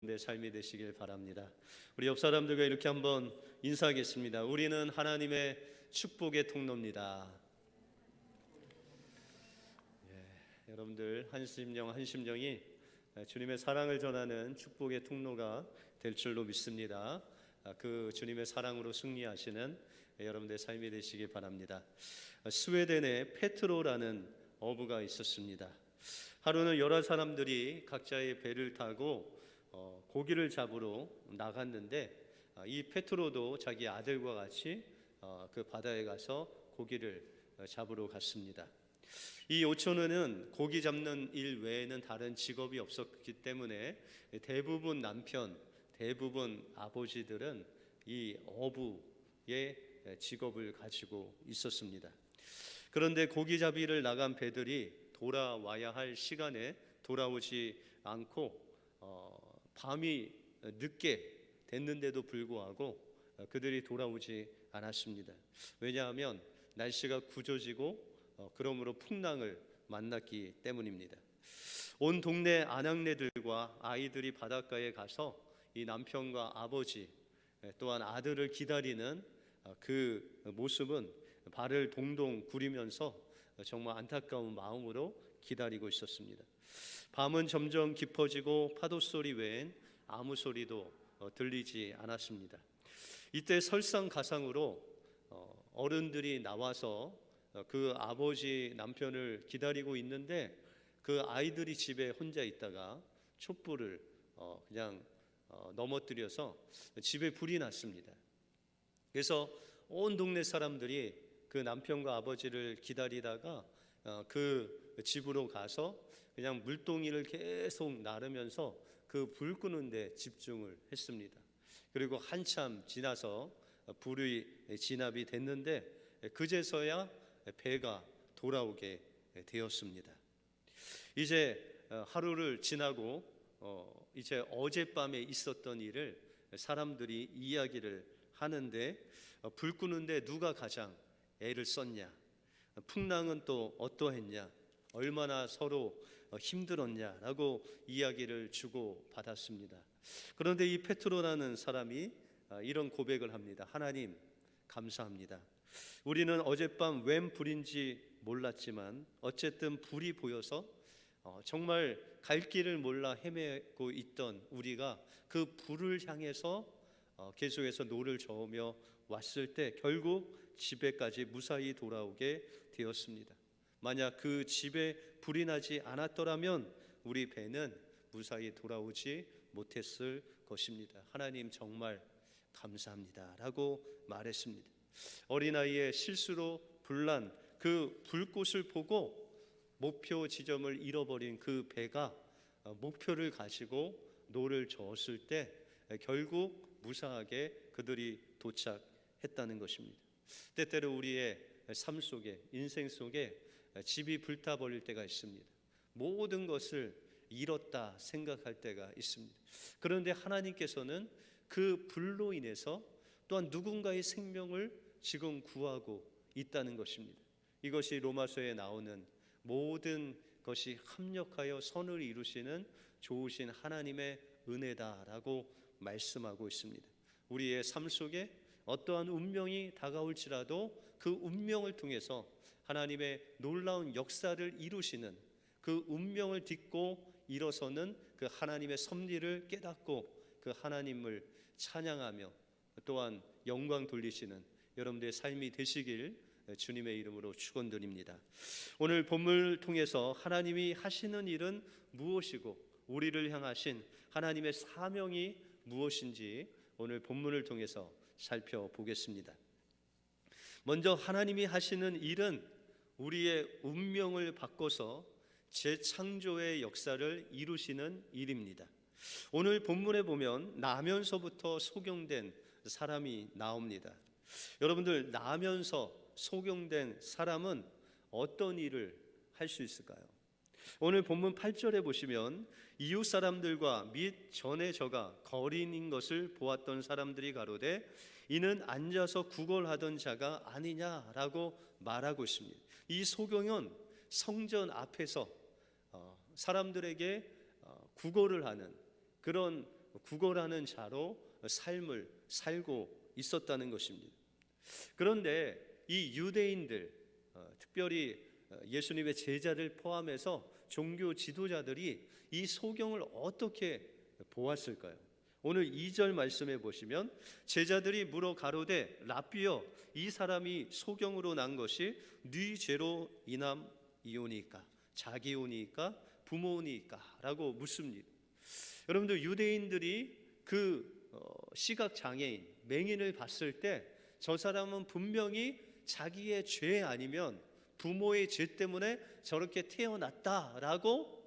내 삶이 되시길 바랍니다. 우리 옆 사람들과 이렇게 한번 인사하겠습니다. 우리는 하나님의 축복의 통로입니다. 여러분들 한 심령이 주님의 사랑을 전하는 축복의 통로가 될 줄로 믿습니다. 그 주님의 사랑으로 승리하시는 여러분들의 삶이 되시기 바랍니다. 스웨덴에 페트로라는 어부가 있었습니다. 하루는 여러 사람들이 각자의 배를 타고 고기를 잡으러 나갔는데 이 페트로도 자기 아들과 같이 그 바다에 가서 고기를 잡으러 갔습니다. 이 오촌에는 고기 잡는 일 외에는 다른 직업이 없었기 때문에 대부분 남편, 대부분 아버지들은 이 어부의 직업을 가지고 있었습니다. 그런데 고기잡이를 나간 배들이 돌아와야 할 시간에 돌아오지 않고 밤이 늦게 됐는데도 불구하고 그들이 돌아오지 않았습니다. 왜냐하면 날씨가 굳어지고 그러므로 풍랑을 만났기 때문입니다. 온 동네 아낙네들과 아이들이 바닷가에 가서 이 남편과 아버지 또한 아들을 기다리는 그 모습은 발을 동동 구리면서 정말 안타까운 마음으로 기다리고 있었습니다. 밤은 점점 깊어지고 파도 소리 외엔 아무 소리도 들리지 않았습니다. 이때 설상가상으로 어른들이 나와서 그 아버지 남편을 기다리고 있는데 그 아이들이 집에 혼자 있다가 촛불을 그냥 넘어뜨려서 집에 불이 났습니다. 그래서 온 동네 사람들이 그 남편과 아버지를 기다리다가 그 집으로 가서 그냥 물동이를 계속 나르면서 그 불 끄는 데 집중을 했습니다. 그리고 한참 지나서 불이 진압이 됐는데 그제서야 배가 돌아오게 되었습니다. 이제 하루를 지나고 이제 어젯밤에 있었던 일을 사람들이 이야기를 하는데 불 끄는데 누가 가장 애를 썼냐, 풍랑은 또 어떠했냐, 얼마나 서로 힘들었냐라고 이야기를 주고 받았습니다. 그런데 이 페트로라는 사람이 이런 고백을 합니다. 하나님 감사합니다. 우리는 어젯밤 웬 불인지 몰랐지만 어쨌든 불이 보여서 정말 갈 길을 몰라 헤매고 있던 우리가 그 불을 향해서 계속해서 노를 저으며 왔을 때 결국 집에까지 무사히 돌아오게 되었습니다. 만약 그 집에 불이 나지 않았더라면 우리 배는 무사히 돌아오지 못했을 것입니다. 하나님 정말 감사합니다 라고 말했습니다. 어린아이의 실수로 불난 그 불꽃을 보고 목표 지점을 잃어버린 그 배가 목표를 가지고 노를 저었을 때 결국 무사하게 그들이 도착했다는 것입니다. 때때로 우리의 삶 속에, 인생 속에 집이 불타버릴 때가 있습니다. 모든 것을 잃었다 생각할 때가 있습니다. 그런데 하나님께서는 그 불로 인해서 또한 누군가의 생명을 지금 구하고 있다는 것입니다. 이것이 로마서에 나오는 모든 것이 합력하여 선을 이루시는 좋으신 하나님의 은혜다라고 말씀하고 있습니다. 우리의 삶 속에 어떠한 운명이 다가올지라도 그 운명을 통해서 하나님의 놀라운 역사를 이루시는 그 운명을 딛고 일어서는 그 하나님의 섭리를 깨닫고 그 하나님을 찬양하며 또한 영광 돌리시는 여러분들의 삶이 되시길 주님의 이름으로 축원드립니다. 오늘 본문을 통해서 하나님이 하시는 일은 무엇이고 우리를 향하신 하나님의 사명이 무엇인지 오늘 본문을 통해서 살펴보겠습니다. 먼저 하나님이 하시는 일은 우리의 운명을 바꿔서 재창조의 역사를 이루시는 일입니다. 오늘 본문에 보면 나면서부터 소경된 사람이 나옵니다. 여러분들, 나면서 소경된 사람은 어떤 일을 할 수 있을까요? 오늘 본문 8절에 보시면 이웃 사람들과 및 전에 저가 거린인 것을 보았던 사람들이 가로되 이는 앉아서 구걸하던 자가 아니냐라고 말하고 있습니다. 이 소경은 성전 앞에서 사람들에게 구걸을 하는 그런 구걸하는 자로 삶을 살고 있었다는 것입니다. 그런데 이 유대인들, 특별히 예수님의 제자들 포함해서 종교 지도자들이 이 소경을 어떻게 보았을까요? 오늘 2절 말씀에 보시면 제자들이 물어 가로되 라삐여 이 사람이 소경으로 난 것이 네 죄로 인함이오니까 자기오니까 부모니까 라고 묻습니다. 여러분들 유대인들이 그 시각장애인 맹인을 봤을 때 저 사람은 분명히 자기의 죄 아니면 부모의 죄 때문에 저렇게 태어났다라고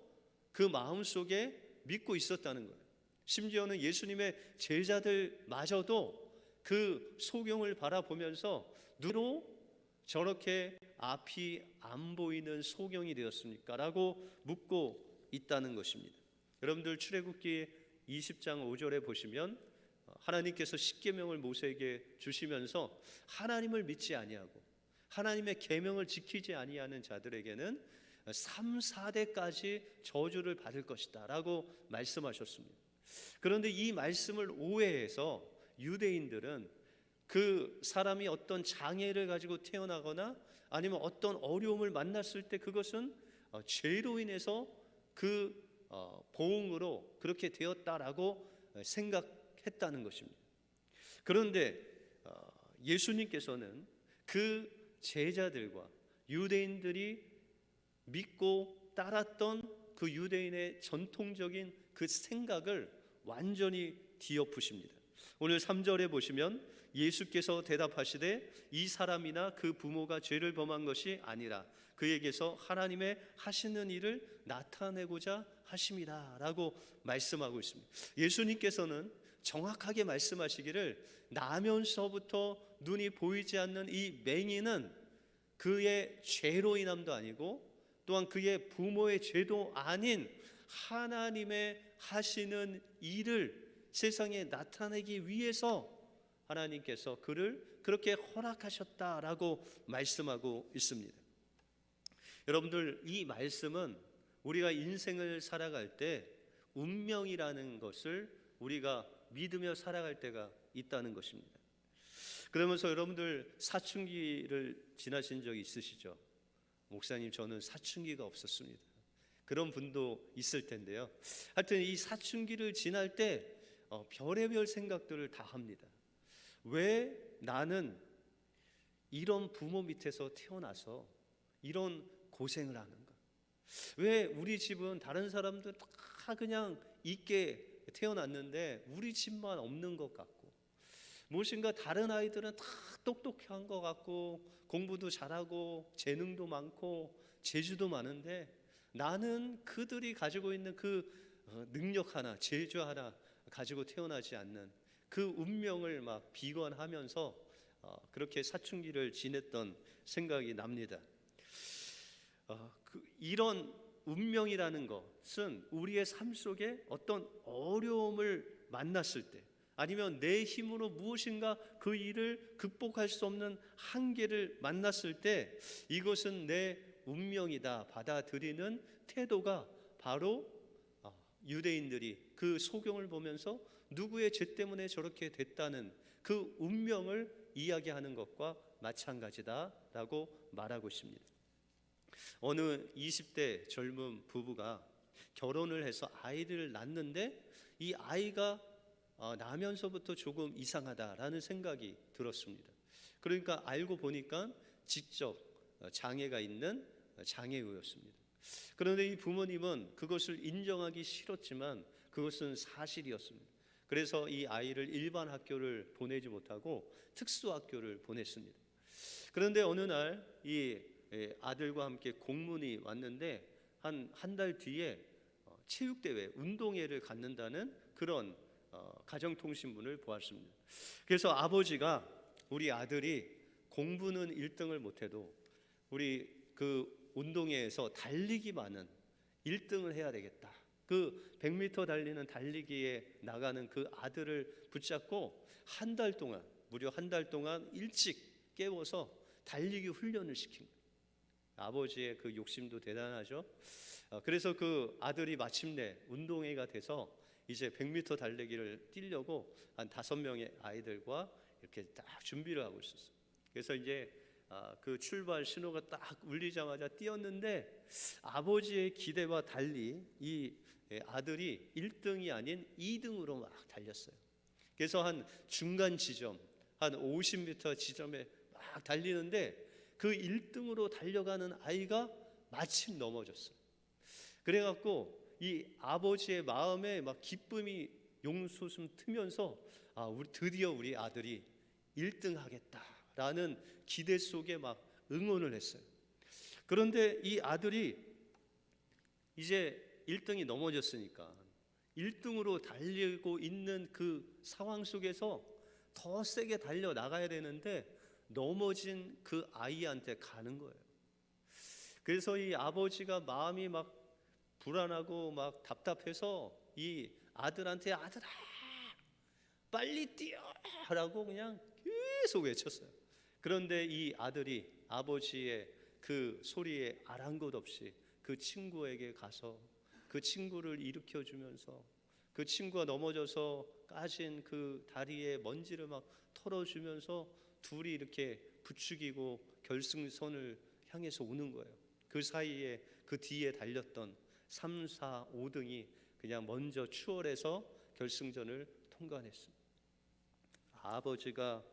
그 마음속에 믿고 있었다는 거예요. 심지어는 예수님의 제자들마저도 그 소경을 바라보면서 누로 저렇게 앞이 안 보이는 소경이 되었습니까? 라고 묻고 있다는 것입니다. 여러분들 출애굽기 20장 5절에 보시면 하나님께서 십계명을 모세에게 주시면서 하나님을 믿지 아니하고 하나님의 계명을 지키지 아니하는 자들에게는 3, 4대까지 저주를 받을 것이다 라고 말씀하셨습니다. 그런데 이 말씀을 오해해서 유대인들은 그 사람이 어떤 장애를 가지고 태어나거나 아니면 어떤 어려움을 만났을 때 그것은 죄로 인해서 그 보응으로 그렇게 되었다라고 생각했다는 것입니다. 그런데 예수님께서는 그 제자들과 유대인들이 믿고 따랐던 그 유대인의 전통적인 그 생각을 완전히 뒤엎으십니다. 오늘 3절에 보시면 예수께서 대답하시되 이 사람이나 그 부모가 죄를 범한 것이 아니라 그에게서 하나님의 하시는 일을 나타내고자 하심이라 라고 말씀하고 있습니다. 예수님께서는 정확하게 말씀하시기를 나면서부터 눈이 보이지 않는 이 맹인은 그의 죄로 인함도 아니고 또한 그의 부모의 죄도 아닌 하나님의 하시는 일을 세상에 나타내기 위해서 하나님께서 그를 그렇게 허락하셨다라고 말씀하고 있습니다. 여러분들 이 말씀은 우리가 인생을 살아갈 때 운명이라는 것을 우리가 믿으며 살아갈 때가 있다는 것입니다. 그러면서 여러분들 사춘기를 지나신 적이 있으시죠? 목사님 저는 사춘기가 없었습니다. 그런 분도 있을 텐데요. 하여튼 이 사춘기를 지날 때 별의별 생각들을 다 합니다. 왜 나는 이런 부모 밑에서 태어나서 이런 고생을 하는가? 왜 우리 집은 다른 사람들 다 그냥 있게 태어났는데 우리 집만 없는 것 같고, 무엇인가 다른 아이들은 다 똑똑한 것 같고 공부도 잘하고 재능도 많고 재주도 많은데 나는 그들이 가지고 있는 그 능력 하나, 재주 하나 가지고 태어나지 않는 그 운명을 막 비관하면서 그렇게 사춘기를 지냈던 생각이 납니다. 이런 운명이라는 것은 우리의 삶 속에 어떤 어려움을 만났을 때 아니면 내 힘으로 무엇인가 그 일을 극복할 수 없는 한계를 만났을 때 이것은 내 운명이다 받아들이는 태도가 바로 유대인들이 그 소경을 보면서 누구의 죄 때문에 저렇게 됐다는 그 운명을 이야기하는 것과 마찬가지다라고 말하고 있습니다. 어느 20대 젊은 부부가 결혼을 해서 아이를 낳는데 이 아이가 나면서부터 조금 이상하다라는 생각이 들었습니다. 그러니까 알고 보니까 지적 장애가 있는 장애우였습니다. 그런데 이 부모님은 그것을 인정하기 싫었지만 그것은 사실이었습니다. 그래서 이 아이를 일반 학교를 보내지 못하고 특수학교를 보냈습니다. 그런데 어느 날 이 아들과 함께 공문이 왔는데 한 달 뒤에 체육대회, 운동회를 갖는다는 그런 가정통신문을 보았습니다. 그래서 아버지가 우리 아들이 공부는 1등을 못해도 우리 그 운동회에서 달리기만은 1등을 해야 되겠다. 그 100m 달리는 달리기에 나가는 그 아들을 붙잡고 한 달 동안, 무려 한 달 동안 일찍 깨워서 달리기 훈련을 시킨 거예요. 아버지의 그 욕심도 대단하죠. 그래서 그 아들이 마침내 운동회가 돼서 이제 100m 달리기를 뛰려고 한 5명의 아이들과 이렇게 딱 준비를 하고 있었어요. 그래서 이제 그 출발 신호가 딱 울리자마자 뛰었는데 아버지의 기대와 달리 이 아들이 1등이 아닌 2등으로 막 달렸어요. 그래서 한 중간 지점, 한 50m 지점에 막 달리는데 그 1등으로 달려가는 아이가 마침 넘어졌어요. 그래갖고 이 아버지의 마음에 막 기쁨이 용솟음 트면서 드디어 우리 아들이 1등 하겠다라는 기대 속에 막 응원을 했어요. 그런데 이 아들이 이제 1등이 넘어졌으니까 1등으로 달리고 있는 그 상황 속에서 더 세게 달려 나가야 되는데 넘어진 그 아이한테 가는 거예요. 그래서 이 아버지가 마음이 막 불안하고 막 답답해서 이 아들한테 아들아 빨리 뛰어라고 그냥 계속 외쳤어요. 그런데 이 아들이 아버지의 그 소리에 아랑곳 없이 그 친구에게 가서 그 친구를 일으켜주면서 그 친구가 넘어져서 까진 그 다리에 먼지를 막 털어주면서 둘이 이렇게 부추기고 결승선을 향해서 오는 거예요. 그 사이에 그 뒤에 달렸던 3, 4, 5등이 그냥 먼저 추월해서 결승전을 통과했습니다. 아버지가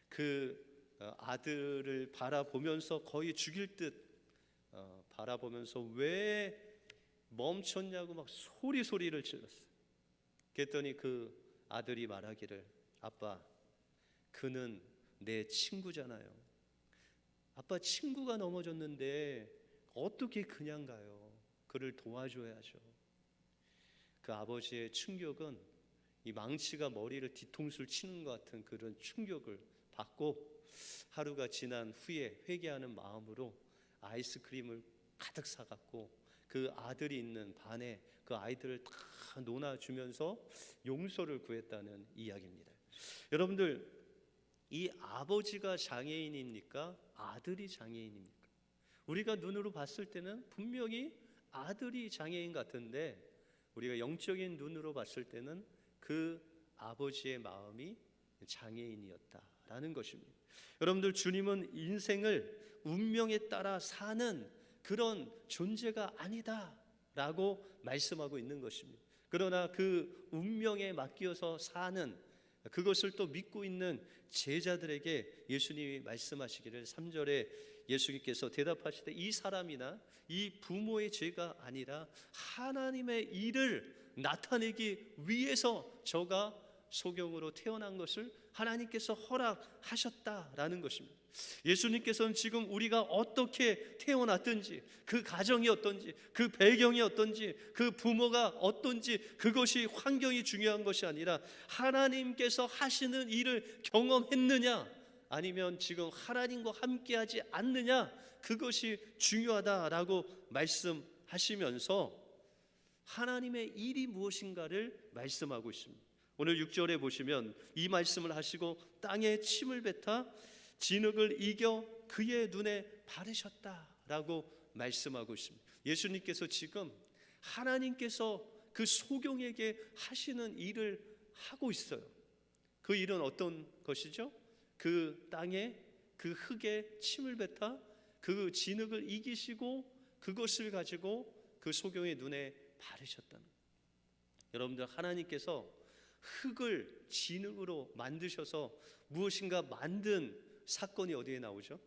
그 아들을 바라보면서 거의 죽일 듯 바라보면서 왜 멈췄냐고 막 소리를 질렀어요. 그랬더니 그 아들이 말하기를 아빠 그는 내 친구잖아요. 아빠 친구가 넘어졌는데 어떻게 그냥 가요? 그를 도와줘야죠. 그 아버지의 충격은 이 망치가 머리를 뒤통수를 치는 것 같은 그런 충격을 받고 하루가 지난 후에 회개하는 마음으로 아이스크림을 가득 사갖고 그 아들이 있는 반에 그 아이들을 다 논아주면서 용서를 구했다는 이야기입니다. 여러분들 이 아버지가 장애인입니까? 아들이 장애인입니까? 우리가 눈으로 봤을 때는 분명히 아들이 장애인 같은데 우리가 영적인 눈으로 봤을 때는 그 아버지의 마음이 장애인이었다라는 것입니다. 여러분들 주님은 인생을 운명에 따라 사는 그런 존재가 아니다라고 말씀하고 있는 것입니다. 그러나 그 운명에 맡겨서 사는 그것을 또 믿고 있는 제자들에게 예수님이 말씀하시기를 3절에 예수님께서 대답하시되 이 사람이나 이 부모의 죄가 아니라 하나님의 일을 나타내기 위해서 저가 소경으로 태어난 것을 하나님께서 허락하셨다라는 것입니다. 예수님께서는 지금 우리가 어떻게 태어났든지 그 가정이 어떤지 그 배경이 어떤지 그 부모가 어떤지 그것이 환경이 중요한 것이 아니라 하나님께서 하시는 일을 경험했느냐 아니면 지금 하나님과 함께하지 않느냐 그것이 중요하다라고 말씀하시면서 하나님의 일이 무엇인가를 말씀하고 있습니다. 오늘 6절에 보시면 이 말씀을 하시고 땅에 침을 뱉어 진흙을 이겨 그의 눈에 바르셨다라고 말씀하고 있습니다. 예수님께서 지금 하나님께서 그 소경에게 하시는 일을 하고 있어요. 그 일은 어떤 것이죠? 그 땅에 그 흙에 침을 뱉어 그 진흙을 이기시고 그것을 가지고 그 소경의 눈에 바르셨다는 거예요. 여러분들 하나님께서 흙을 진흙으로 만드셔서 무엇인가 만든 사건이 어디에 나오죠?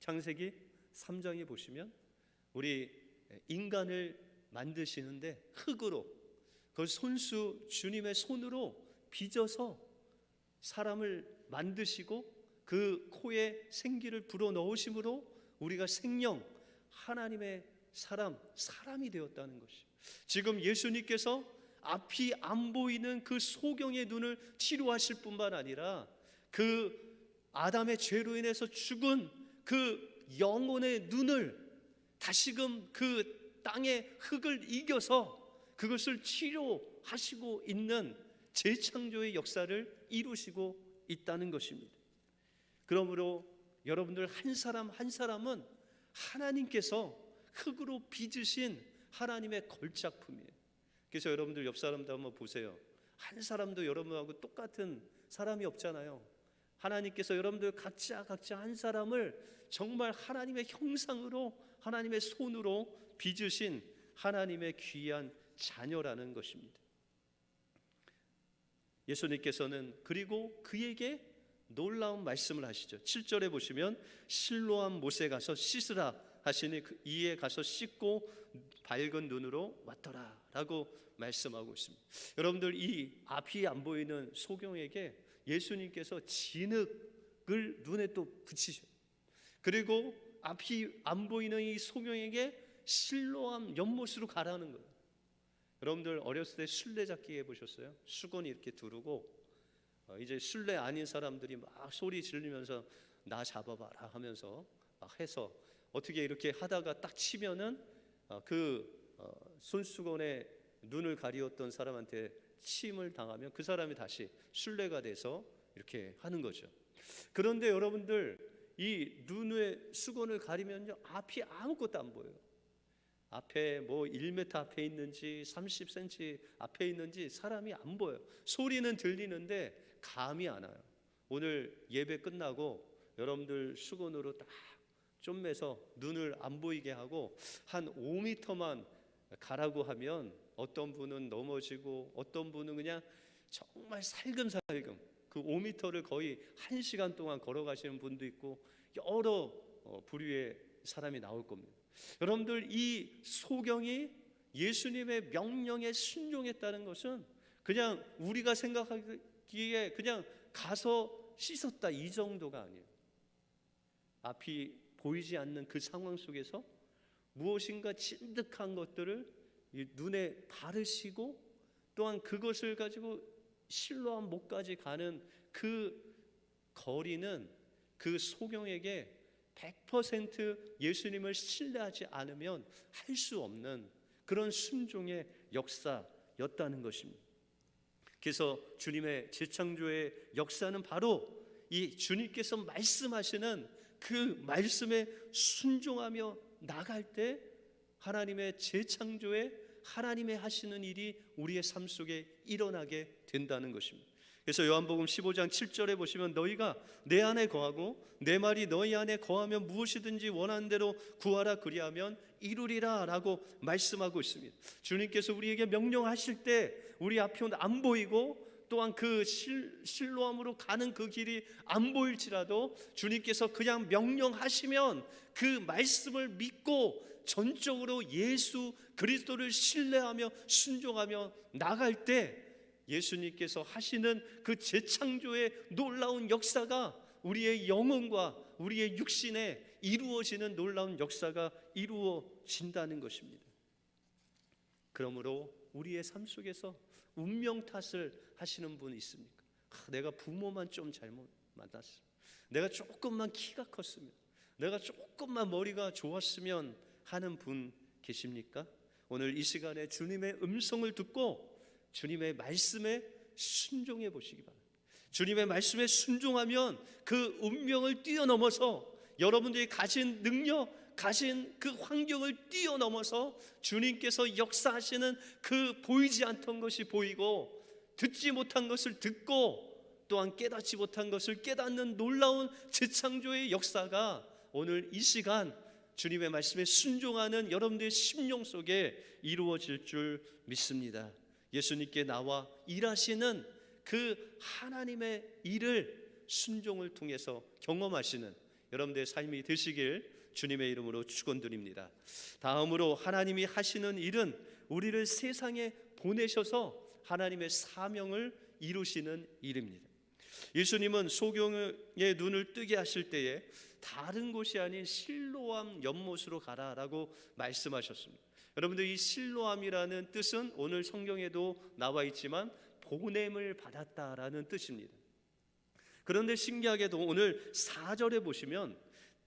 창세기 3장에 보시면 우리 인간을 만드시는데 흙으로 그걸 손수 주님의 손으로 빚어서 사람을 만드시고 그 코에 생기를 불어넣으심으로 우리가 생명 하나님의 사람이 되었다는 것이 지금 예수님께서 앞이 안 보이는 그 소경의 눈을 치료하실 뿐만 아니라 그 아담의 죄로 인해서 죽은 그 영혼의 눈을 다시금 그 땅의 흙을 이겨서 그것을 치료하시고 있는 재창조의 역사를 이루시고 있다는 것입니다. 그러므로 여러분들 한 사람 한 사람은 하나님께서 흙으로 빚으신 하나님의 걸작품이에요. 그래서 여러분들 옆 사람도 한번 보세요. 한 사람도 여러분하고 똑같은 사람이 없잖아요. 하나님께서 여러분들 각자 한 사람을 정말 하나님의 형상으로, 하나님의 손으로 빚으신 하나님의 귀한 자녀라는 것입니다. 예수님께서는 그리고 그에게 놀라운 말씀을 하시죠. 7절에 보시면 실로암 못에 가서 씻으라 하시니 이에 가서 씻고 밝은 눈으로 왔더라 라고 말씀하고 있습니다. 여러분들, 이 앞이 안 보이는 소경에게 예수님께서 진흙을 눈에 또 붙이셔요. 그리고 앞이 안 보이는 이 소경에게 실로암 연못으로 가라는 거예요. 여러분들 어렸을 때 술래잡기 해보셨어요? 수건이 이렇게 두르고 이제 술래 아닌 사람들이 막 소리 지르면서 나 잡아봐라 하면서 막 해서 어떻게 이렇게 하다가 딱 치면은 손수건에 눈을 가리웠던 사람한테 침을 당하면 그 사람이 다시 술래가 돼서 이렇게 하는 거죠. 그런데 여러분들, 이 눈에 수건을 가리면요, 앞이 아무것도 안 보여요. 앞에 뭐 1m 앞에 있는지 30cm 앞에 있는지 사람이 안 보여요. 소리는 들리는데 감이 안 와요. 오늘 예배 끝나고 여러분들 수건으로 딱 좀매서 눈을 안 보이게 하고 한 5m만 가라고 하면 어떤 분은 넘어지고 어떤 분은 그냥 정말 살금살금 그 5m를 거의 1시간 동안 걸어가시는 분도 있고 여러 부류의 사람이 나올 겁니다. 여러분들, 이 소경이 예수님의 명령에 순종했다는 것은 그냥 우리가 생각하기에 그냥 가서 씻었다 이 정도가 아니에요. 앞이 보이지 않는 그 상황 속에서 무엇인가 진득한 것들을 눈에 바르시고 또한 그것을 가지고 실로암 못까지 가는 그 거리는 그 소경에게 100% 예수님을 신뢰하지 않으면 할 수 없는 그런 순종의 역사였다는 것입니다. 그래서 주님의 재창조의 역사는 바로 이 주님께서 말씀하시는 그 말씀에 순종하며 나갈 때 하나님의 재창조에 하나님의 하시는 일이 우리의 삶 속에 일어나게 된다는 것입니다. 그래서 요한복음 15장 7절에 보시면 너희가 내 안에 거하고 내 말이 너희 안에 거하면 무엇이든지 원하는 대로 구하라 그리하면 이루리라 라고 말씀하고 있습니다. 주님께서 우리에게 명령하실 때 우리 앞이 안 보이고 또한 그 실로암으로 가는 그 길이 안 보일지라도 주님께서 그냥 명령하시면 그 말씀을 믿고 전적으로 예수 그리스도를 신뢰하며 순종하며 나갈 때 예수님께서 하시는 그 재창조의 놀라운 역사가 우리의 영혼과 우리의 육신에 이루어지는 놀라운 역사가 이루어진다는 것입니다. 그러므로 우리의 삶 속에서 운명 탓을 하시는 분이 있습니까? 내가 부모만 좀 잘못 만났어, 내가 조금만 키가 컸으면, 내가 조금만 머리가 좋았으면 하는 분 계십니까? 오늘 이 시간에 주님의 음성을 듣고 주님의 말씀에 순종해 보시기 바랍니다. 주님의 말씀에 순종하면 그 운명을 뛰어넘어서 여러분들이 가진 능력, 가진 그 환경을 뛰어넘어서 주님께서 역사하시는 그 보이지 않던 것이 보이고 듣지 못한 것을 듣고 또한 깨닫지 못한 것을 깨닫는 놀라운 재창조의 역사가 오늘 이 시간 주님의 말씀에 순종하는 여러분들의 심령 속에 이루어질 줄 믿습니다. 예수님께 나와 일하시는 그 하나님의 일을 순종을 통해서 경험하시는 여러분들의 삶이 되시길 주님의 이름으로 축원드립니다. 다음으로 하나님이 하시는 일은 우리를 세상에 보내셔서 하나님의 사명을 이루시는 일입니다. 예수님은 소경의 눈을 뜨게 하실 때에 다른 곳이 아닌 실로암 연못으로 가라라고 말씀하셨습니다. 여러분들, 이 실로암이라는 뜻은 오늘 성경에도 나와 있지만 보냄을 받았다라는 뜻입니다. 그런데 신기하게도 오늘 4절에 보시면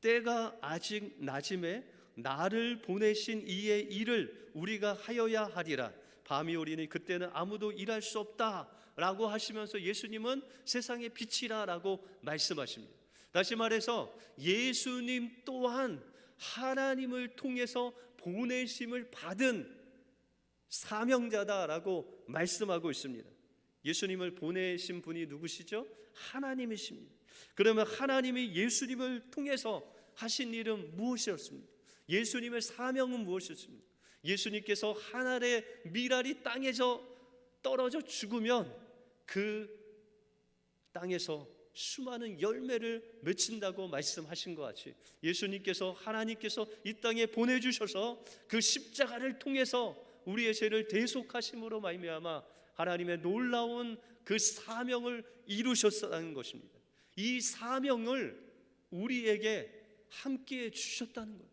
때가 아직 낮음에 나를 보내신 이의 일을 우리가 하여야 하리라. 밤이 오리니 그때는 아무도 일할 수 없다라고 하시면서 예수님은 세상의 빛이라라고 말씀하십니다. 다시 말해서 예수님 또한 하나님을 통해서 보내심을 받은 사명자다라고 말씀하고 있습니다. 예수님을 보내신 분이 누구시죠? 하나님이십니다. 그러면 하나님이 예수님을 통해서 하신 일은 무엇이었습니까? 예수님의 사명은 무엇이었습니까? 예수님께서 하늘의 밀알이 땅에서 떨어져 죽으면 그 땅에서 수많은 열매를 맺힌다고 말씀하신 것 같이 예수님께서 하나님께서 이 땅에 보내주셔서 그 십자가를 통해서 우리의 죄를 대속하심으로 말미암아 하나님의 놀라운 그 사명을 이루셨다는 것입니다. 이 사명을 우리에게 함께 주셨다는 거예요.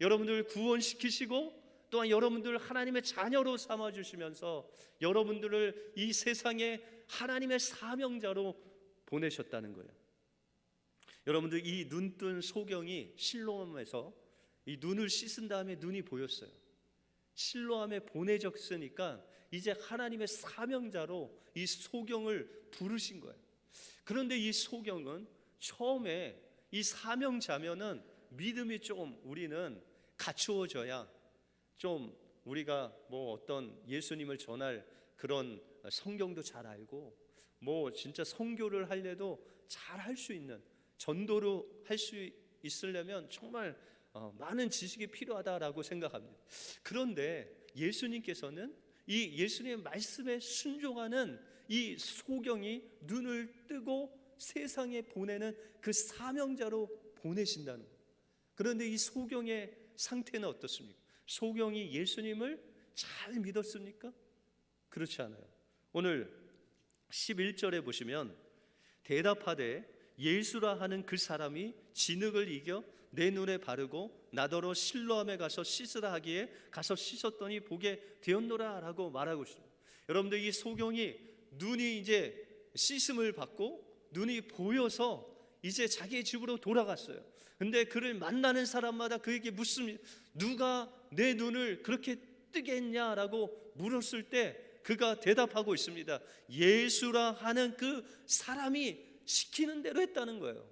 여러분들 구원시키시고 또한 여러분들 하나님의 자녀로 삼아주시면서 여러분들을 이 세상에 하나님의 사명자로 보내셨다는 거예요. 여러분들 이 눈뜬 소경이 실로암에서 이 눈을 씻은 다음에 눈이 보였어요. 실로암에 보내졌으니까 이제 하나님의 사명자로 이 소경을 부르신 거예요. 그런데 이 소경은 처음에 이 사명자면은 믿음이 좀 우리는 갖추어져야 좀 우리가 뭐 어떤 예수님을 전할 그런 성경도 잘 알고 뭐 진짜 선교를 할래도 잘 할 수 있는 전도로 할 수 있으려면 정말 많은 지식이 필요하다라고 생각합니다. 그런데 예수님께서는 이 예수님의 말씀에 순종하는 이 소경이 눈을 뜨고 세상에 보내는 그 사명자로 보내신다는 거예요. 그런데 이 소경의 상태는 어떻습니까? 소경이 예수님을 잘 믿었습니까? 그렇지 않아요. 오늘 11절에 보시면 대답하되 예수라 하는 그 사람이 진흙을 이겨 내 눈에 바르고 나더러 실로암에 가서 씻으라 하기에 가서 씻었더니 보게 되었노라 라고 말하고 있습니다. 여러분들 이 소경이 눈이 이제 씻음을 받고 눈이 보여서 이제 자기의 집으로 돌아갔어요. 근데 그를 만나는 사람마다 그에게 묻습니다. 누가 내 눈을 그렇게 뜨게 했냐라고 물었을 때 그가 대답하고 있습니다. 예수라 하는 그 사람이 시키는 대로 했다는 거예요.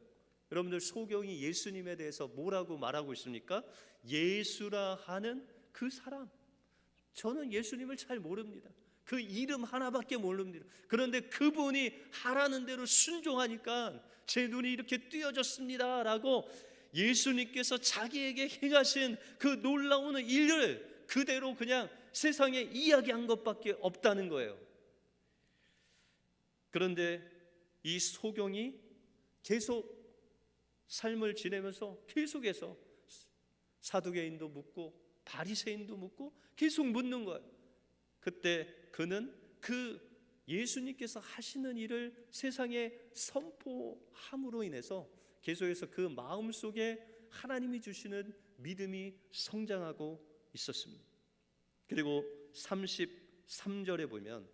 여러분들 소경이 예수님에 대해서 뭐라고 말하고 있습니까? 예수라 하는 그 사람. 저는 예수님을 잘 모릅니다. 그 이름 하나밖에 모릅니다. 그런데 그분이 하라는 대로 순종하니까 제 눈이 이렇게 뜨여졌습니다 라고 예수님께서 자기에게 행하신 그 놀라운 일을 그대로 그냥 세상에 이야기한 것밖에 없다는 거예요. 그런데 이 소경이 계속 삶을 지내면서 계속해서 사두개인도 묻고 바리새인도 묻고 계속 묻는 거예요. 그때 그는 그 예수님께서 하시는 일을 세상에 선포함으로 인해서 계속해서 그 마음속에 하나님이 주시는 믿음이 성장하고 있었습니다. 그리고 33절에 보면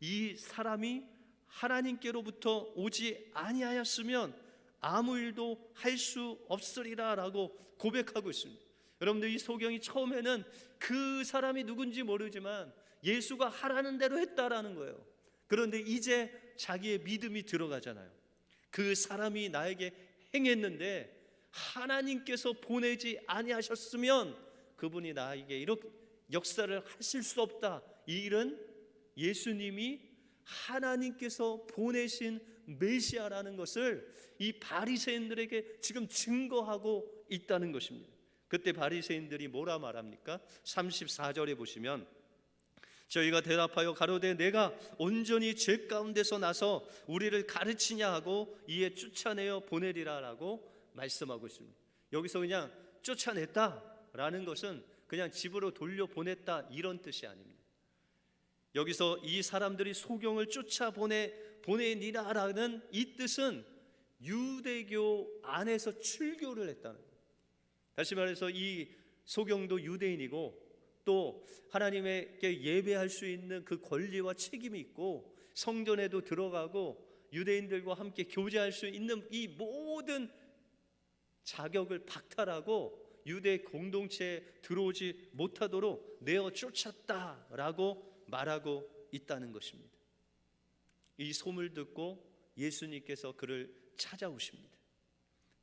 이 사람이 하나님께로부터 오지 아니하였으면 아무 일도 할 수 없으리라 라고 고백하고 있습니다. 여러분들 이 소경이 처음에는 그 사람이 누군지 모르지만 예수가 하라는 대로 했다라는 거예요. 그런데 이제 자기의 믿음이 들어가잖아요. 그 사람이 나에게 행했는데 하나님께서 보내지 아니하셨으면 그분이 나에게 이렇게 역사를 하실 수 없다. 이 일은 예수님이 하나님께서 보내신 메시아라는 것을 이 바리새인들에게 지금 증거하고 있다는 것입니다. 그때 바리새인들이 뭐라 말합니까? 34절에 보시면 저희가 대답하여 가로되 내가 온전히 죄 가운데서 나서 우리를 가르치냐 하고 이에 쫓아내어 보내리라 라고 말씀하고 있습니다. 여기서 그냥 쫓아냈다라는 것은 그냥 집으로 돌려보냈다 이런 뜻이 아닙니다. 여기서 이 사람들이 소경을 쫓아보내니라라는 이 뜻은 유대교 안에서 출교를 했다는 거예요. 다시 말해서 이 소경도 유대인이고 또 하나님께 예배할 수 있는 그 권리와 책임이 있고 성전에도 들어가고 유대인들과 함께 교제할 수 있는 이 모든 자격을 박탈하고 유대 공동체에 들어오지 못하도록 내어 쫓았다라고 말하고 있다는 것입니다. 이 소문을 듣고 예수님께서 그를 찾아오십니다.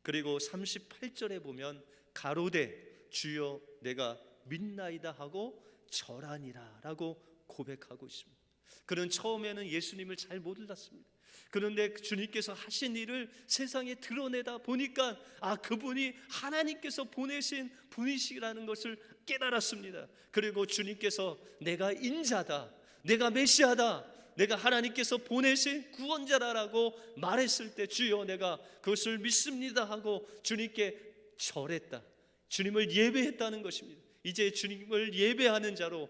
그리고 38절에 보면 가로되 주여 내가 믿나이다 하고 저라니라 라고 고백하고 있습니다. 그는 처음에는 예수님을 잘 몰랐습니다. 그런데 주님께서 하신 일을 세상에 드러내다 보니까 그분이 하나님께서 보내신 분이시라는 것을 깨달았습니다. 그리고 주님께서 내가 인자다, 내가 메시아다, 내가 하나님께서 보내신 구원자라고 말했을 때 주여 내가 그것을 믿습니다 하고 주님께 절했다, 주님을 예배했다는 것입니다. 이제 주님을 예배하는 자로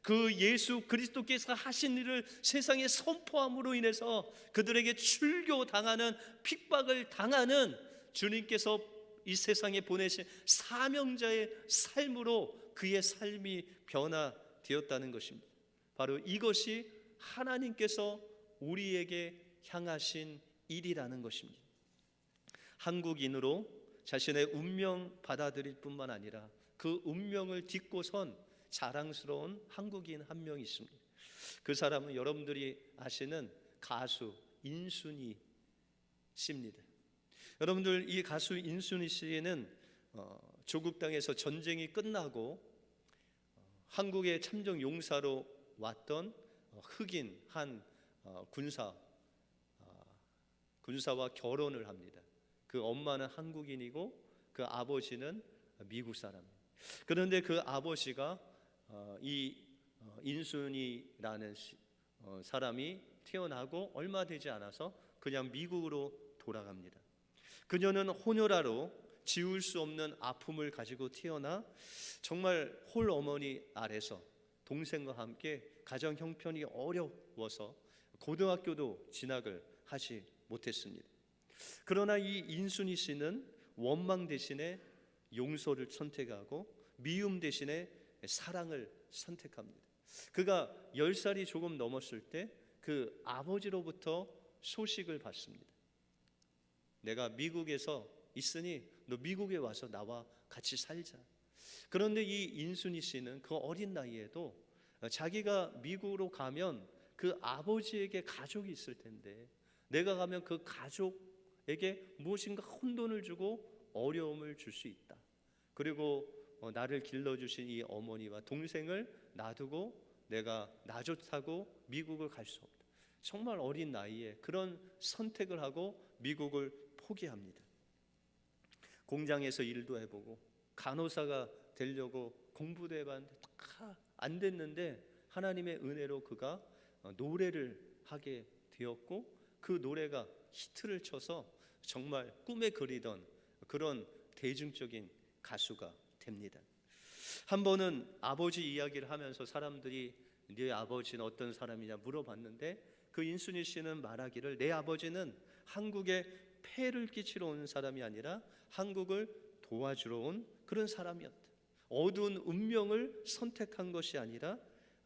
그 예수 그리스도께서 하신 일을 세상에 선포함으로 인해서 그들에게 출교당하는, 핍박을 당하는 주님께서 이 세상에 보내신 사명자의 삶으로 그의 삶이 변화되었다는 것입니다. 바로 이것이 하나님께서 우리에게 향하신 일이라는 것입니다. 한국인으로 자신의 운명 받아들일 뿐만 아니라 그 운명을 딛고 선 자랑스러운 한국인 한 명 있습니다. 그 사람은 여러분들이 아시는 가수 인순이 씨입니다. 여러분들, 이 가수 인순이 씨는 조국 땅에서 전쟁이 끝나고 한국의 참정 용사로 왔던 흑인 한 군사와 결혼을 합니다. 그 엄마는 한국인이고 그 아버지는 미국 사람입니다. 그런데 그 아버지가 이 인순이라는 사람이 태어나고 얼마 되지 않아서 그냥 미국으로 돌아갑니다. 그녀는 혼혈아로 지울 수 없는 아픔을 가지고 태어나 정말 홀어머니 아래서 동생과 함께 가정 형편이 어려워서 고등학교도 진학을 하지 못했습니다. 그러나 이 인순이 씨는 원망 대신에 용서를 선택하고 미움 대신에 사랑을 선택합니다. 그가 10살이 조금 넘었을 때 그 아버지로부터 소식을 받습니다. 내가 미국에서 있으니 너 미국에 와서 나와 같이 살자. 그런데 이 인순이 씨는 그 어린 나이에도 자기가 미국으로 가면 그 아버지에게 가족이 있을 텐데 내가 가면 그 가족에게 무엇인가 혼돈을 주고 어려움을 줄 수 있다. 그리고 나를 길러주신 이 어머니와 동생을 놔두고 내가 나 좋다고 미국을 갈 수 없다. 정말 어린 나이에 그런 선택을 하고 미국을 포기합니다. 공장에서 일도 해보고 간호사가 되려고 공부도 해봤는데 다 안 됐는데 하나님의 은혜로 그가 노래를 하게 되었고 그 노래가 히트를 쳐서 정말 꿈에 그리던 그런 대중적인 가수가 됩니다. 한 번은 아버지 이야기를 하면서 사람들이 네 아버지는 어떤 사람이냐 물어봤는데 그 인순이 씨는 말하기를 내 아버지는 한국에 폐를 끼치러 온 사람이 아니라 한국을 도와주러 온 그런 사람이었다. 어두운 운명을 선택한 것이 아니라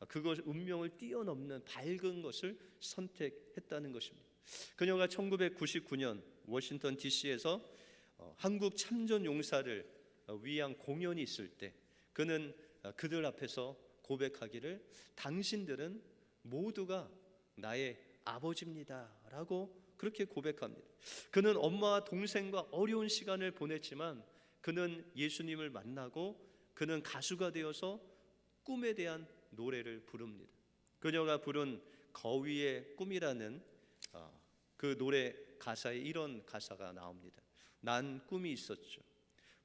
그것 운명을 뛰어넘는 밝은 것을 선택했다는 것입니다. 그녀가 1999년 워싱턴 DC에서 한국 참전 용사를 위한 공연이 있을 때 그는 그들 앞에서 고백하기를 당신들은 모두가 나의 아버지입니다 라고 그렇게 고백합니다. 그는 엄마와 동생과 어려운 시간을 보냈지만 그는 예수님을 만나고 그는 가수가 되어서 꿈에 대한 노래를 부릅니다. 그녀가 부른 거위의 꿈이라는 그 노래 가사에 이런 가사가 나옵니다. 난 꿈이 있었죠.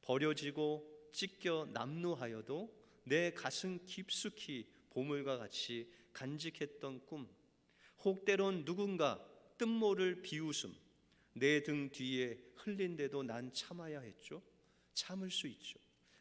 버려지고 찢겨 남루하여도 내 가슴 깊숙이 보물과 같이 간직했던 꿈. 혹 때론 누군가 뜬모를 비웃음 내 등 뒤에 흘린데도 난 참아야 했죠. 참을 수 있죠.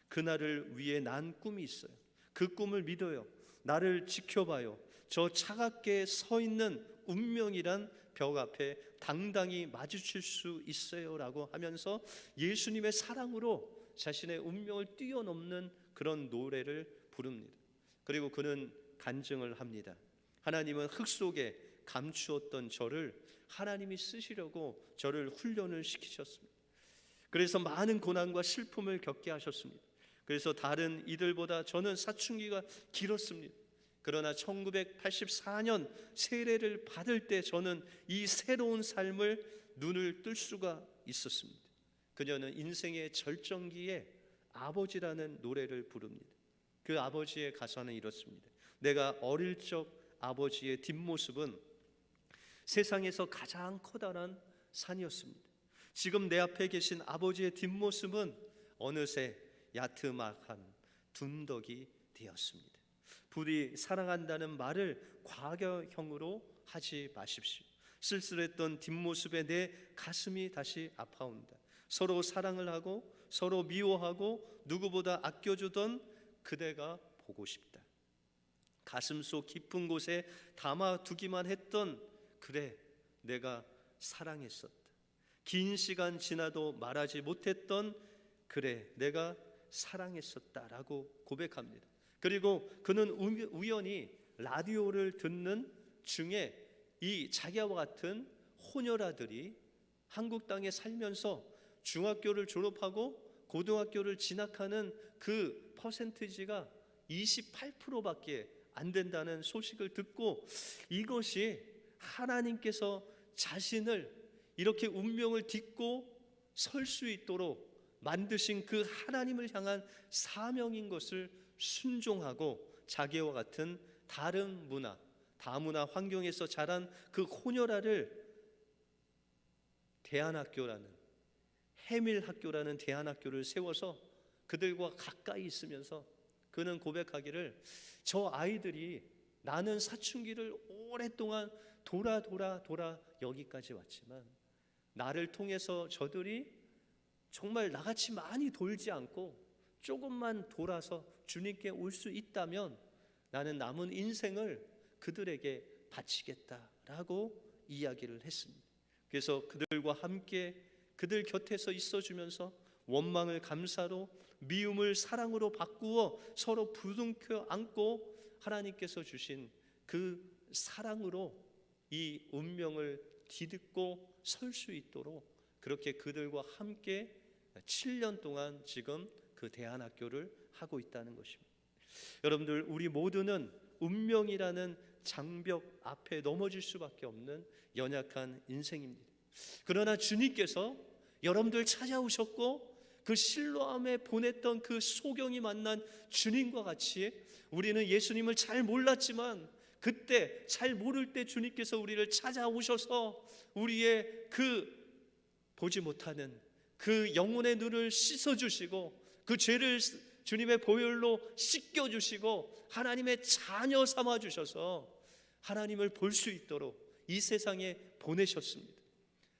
그날을 위해 난 꿈이 있어요. 그 꿈을 믿어요. 나를 지켜봐요. 저 차갑게 서 있는 운명이란 벽 앞에 당당히 마주칠 수 있어요 라고 하면서 예수님의 사랑으로 자신의 운명을 뛰어넘는 그런 노래를 부릅니다. 그리고 그는 간증을 합니다. 하나님은 흙 속에 감추었던 저를 하나님이 쓰시려고 저를 훈련을 시키셨습니다. 그래서 많은 고난과 슬픔을 겪게 하셨습니다. 그래서 다른 이들보다 저는 사춘기가 길었습니다. 그러나 1984년 세례를 받을 때 저는 이 새로운 삶을 눈을 뜰 수가 있었습니다. 그녀는 인생의 절정기에 아버지라는 노래를 부릅니다. 그 아버지의 가사는 이렇습니다. 내가 어릴 적 아버지의 뒷모습은 세상에서 가장 커다란 산이었습니다. 지금 내 앞에 계신 아버지의 뒷모습은 어느새 야트막한 둔덕이 되었습니다. 부디 사랑한다는 말을 과거형으로 하지 마십시오. 쓸쓸했던 뒷모습에 내 가슴이 다시 아파온다. 서로 사랑을 하고 서로 미워하고 누구보다 아껴주던 그대가 보고 싶다. 가슴속 깊은 곳에 담아두기만 했던 그래 내가 사랑했었다. 긴 시간 지나도 말하지 못했던 그래 내가 사랑했었다라고 고백합니다. 그리고 그는 우연히 라디오를 듣는 중에 이 자기와 같은 호녀라들이 한국 땅에 살면서 중학교를 졸업하고 고등학교를 진학하는 그 퍼센티지가 28%밖에 안 된다는 소식을 듣고 이것이 하나님께서 자신을 이렇게 운명을 딛고 설 수 있도록 만드신 그 하나님을 향한 사명인 것을 순종하고 자기와 같은 다른 문화, 다문화 환경에서 자란 그 호녀라를 대안학교라는 해밀학교라는 대안학교를 세워서 그들과 가까이 있으면서 그는 고백하기를 저 아이들이 나는 사춘기를 오랫동안 돌아 여기까지 왔지만 나를 통해서 저들이 정말 나같이 많이 돌지 않고 조금만 돌아서 주님께 올 수 있다면 나는 남은 인생을 그들에게 바치겠다라고 이야기를 했습니다. 그래서 그들과 함께 그들 곁에서 있어주면서 원망을 감사로 미움을 사랑으로 바꾸어 서로 부둥켜 안고 하나님께서 주신 그 사랑으로 이 운명을 뒤덮고 설 수 있도록 그렇게 그들과 함께 7년 동안 지금 그 대안학교를 하고 있다는 것입니다. 여러분들 우리 모두는 운명이라는 장벽 앞에 넘어질 수밖에 없는 연약한 인생입니다. 그러나 주님께서 여러분들 찾아오셨고 그 실로암에 보냈던 그 소경이 만난 주님과 같이 우리는 예수님을 잘 몰랐지만 그때 잘 모를 때 주님께서 우리를 찾아오셔서 우리의 그 보지 못하는 그 영혼의 눈을 씻어주시고 그 죄를 주님의 보혈로 씻겨주시고 하나님의 자녀 삼아주셔서 하나님을 볼 수 있도록 이 세상에 보내셨습니다.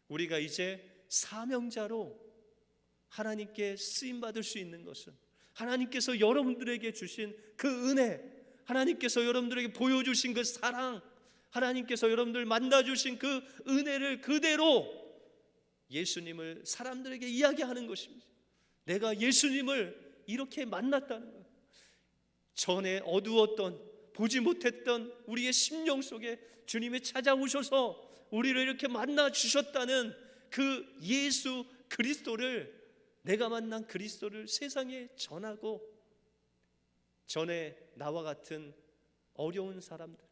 우리가 이제 사명자로 하나님께 쓰임받을 수 있는 것은 하나님께서 여러분들에게 주신 그 은혜, 하나님께서 여러분들에게 보여주신 그 사랑, 하나님께서 여러분들 만나주신 그 은혜를 그대로 예수님을 사람들에게 이야기하는 것입니다. 내가 예수님을 이렇게 만났다는 것, 전에 어두웠던 보지 못했던 우리의 심령 속에 주님이 찾아오셔서 우리를 이렇게 만나 주셨다는 그 예수 그리스도를, 내가 만난 그리스도를 세상에 전하고, 전에 나와 같은 어려운 사람들,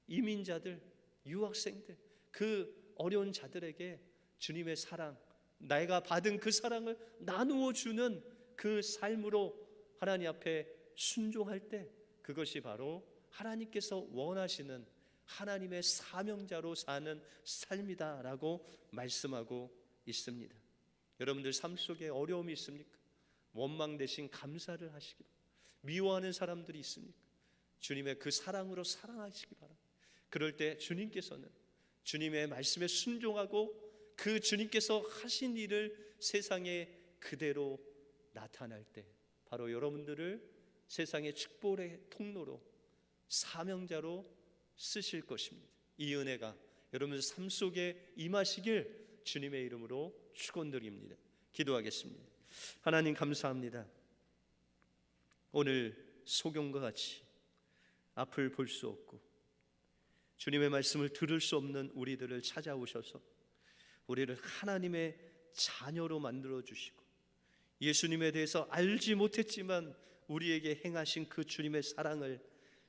이민자들, 유학생들, 그 어려운 자들에게 주님의 사랑, 내가 받은 그 사랑을 나누어 주는 그 삶으로 하나님 앞에 순종할 때 그것이 바로 하나님께서 원하시는 하나님의 사명자로 사는 삶이다라고 말씀하고 있습니다. 여러분들 삶 속에 어려움이 있습니까? 원망 대신 감사를 하시기 바랍니다. 미워하는 사람들이 있습니까? 주님의 그 사랑으로 사랑하시기 바랍니다. 그럴 때 주님께서는 주님의 말씀에 순종하고 그 주님께서 하신 일을 세상에 그대로 나타날 때 바로 여러분들을 세상의 축복의 통로로 사명자로 쓰실 것입니다. 이 은혜가 여러분들 삶 속에 임하시길 주님의 이름으로 축원드립니다. 기도하겠습니다. 하나님 감사합니다. 오늘 소경과 같이 앞을 볼 수 없고 주님의 말씀을 들을 수 없는 우리들을 찾아오셔서 우리를 하나님의 자녀로 만들어 주시고 예수님에 대해서 알지 못했지만 우리에게 행하신 그 주님의 사랑을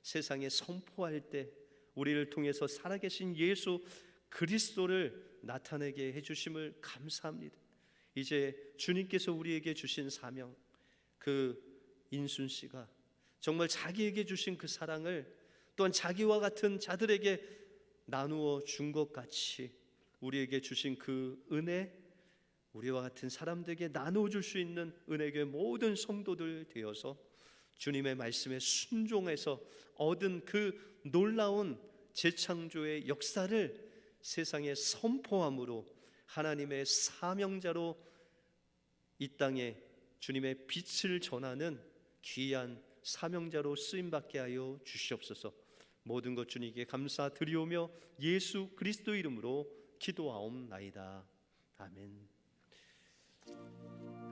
세상에 선포할 때 우리를 통해서 살아계신 예수 그리스도를 나타내게 해주심을 감사합니다. 이제 주님께서 우리에게 주신 사명, 그 인순 씨가 정말 자기에게 주신 그 사랑을 또한 자기와 같은 자들에게 나누어 준 것 같이 우리에게 주신 그 은혜, 우리와 같은 사람들에게 나눠줄 수 있는 은혜교회 모든 성도들 되어서 주님의 말씀에 순종해서 얻은 그 놀라운 재창조의 역사를 세상에 선포함으로 하나님의 사명자로 이 땅에 주님의 빛을 전하는 귀한 사명자로 쓰임받게 하여 주시옵소서. 모든 것 주님께 감사드리오며 예수 그리스도 이름으로 기도하옵나이다. 아멘.